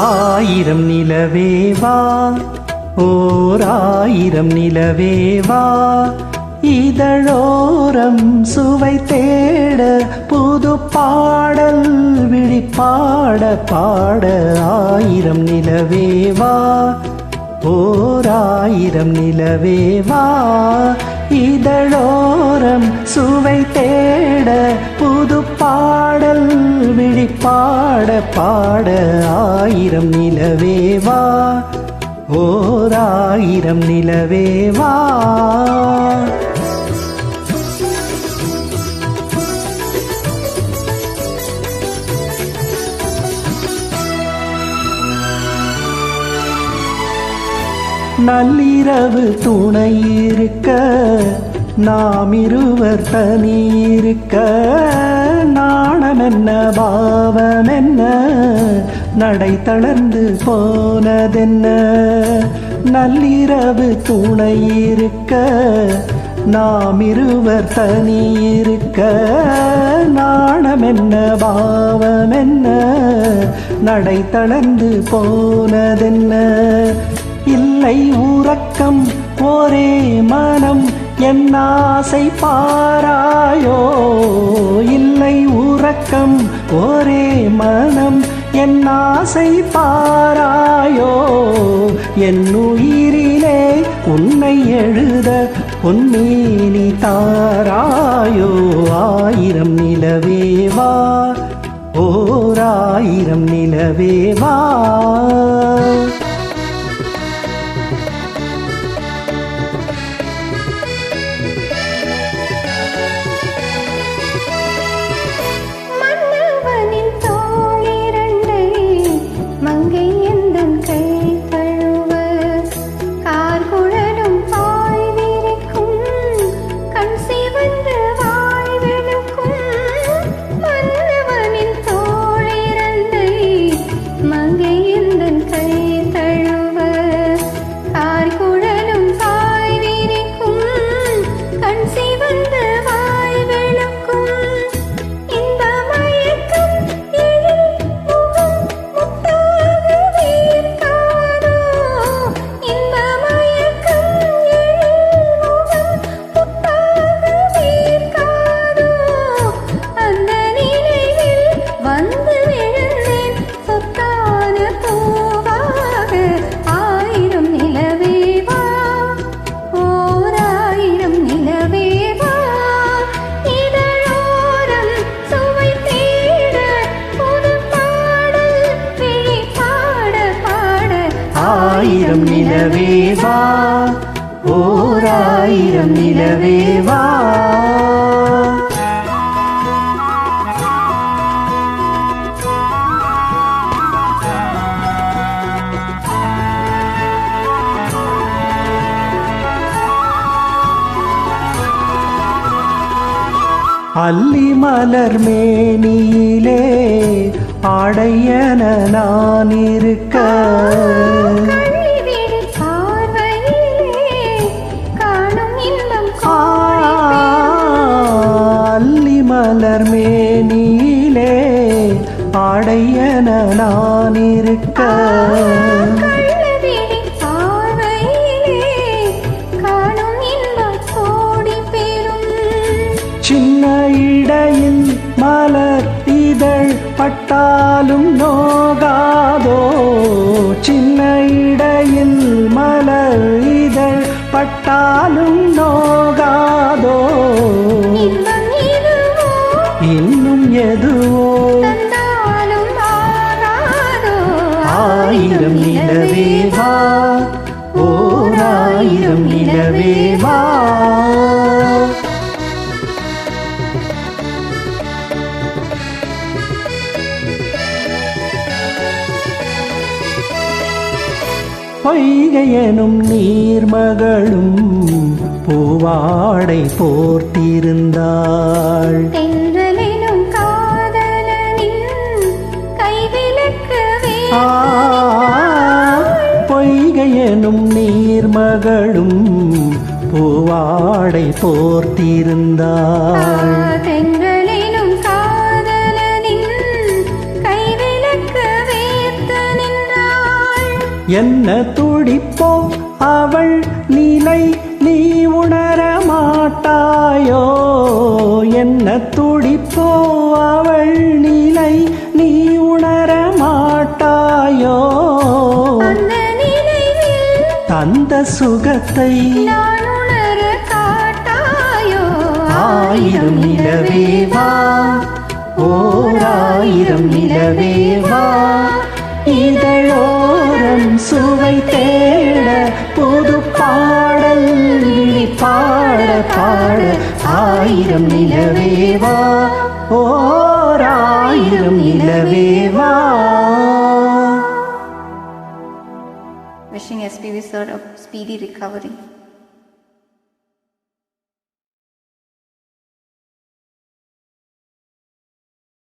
ஆயிரம் நிலவேவா ஓர் ஆயிரம் நிலவேவா இதழோரம் சுவை தேட புது பாடல் விழிப்பாட பாட ஆயிரம் நிலவேவா ஓர் ஆயிரம் நிலவேவா இதழோரம் சுவை தேட புது பாடல் விழிப்பாட பாட ஆயிரம் நிலவேவா ஓர் ஆயிரம் நிலவேவா நள்ளிரவு துணை இருக்க நாம் இருவர் தனி இருக்க நாணம் என்ன பாவம் என்ன நடை தளர்ந்து போனதென்ன நள்ளிரவு துணை இருக்க நாம் இருவர் தனி இருக்க நாணம் என்ன பாவம் என்ன நடை தளர்ந்து போனதென்ன இல்லை உறக்கம் ஒரே மனம் என் ஆசை பாராயோ இல்லை உறக்கம் ஒரே மனம் என் ஆசை பாராயோ என் உயிரிலே உன்னை எழுத பொன்மேனி தாராயோ ஆயிரம் நிலவேவா ஓர் ஆயிரம் நிலவேவா ஆயிரம் நிலவேவா ஓர் ஆயிரம் நிலவேவா அல்லி மலர் மேனியிலே ஆடையன நான் இருக்க அல்லி மலர் மேனியிலே ஆடையன நான் இருக்க சின்ன இடையில் மலர் இதழ் பட்டாலும் நோகாதோ சின்ன இடையில் மலர் இதழ் பட்டாலும் நோகாதோ இன்னும் எதுவோ ஆயிரம் நிலவேவா ஓர் ஆயிரம் நிலவேவா பொய்கை பொய்கை எனும் நீர்மகளும் பூவாடை போர்த்திருந்தாள். தென்றலெனும் காதலனின் கைவிலக்கு பொய்கை எனும் நீர்மகளும் பூவாடை போர்த்திருந்தாள். தென்றலெனும் காதலனின் கைவிலக்கு வேர்த்து நின்றாள். என்ன துடிப்போ அவள் நிலை நீ உணர மாட்டாயோ? என்ன துடிப்போ அவள் நிலை நீ உணர மாட்டாயோ? அந்த நினைவில் தந்த சுகத்தை நான் உணர காட்டாயோ? ஆயிரம் நிலவே வா, ஓர் ஆயிரம் நிலவே வா, இதழோரம் சுவை தேட புது பாடல் விழி பாட பாட. ஆயிரம் நிலவே வா, ஓர் ஆயிரம் நிலவே வா. Wishing SPV sir a speedy recovery.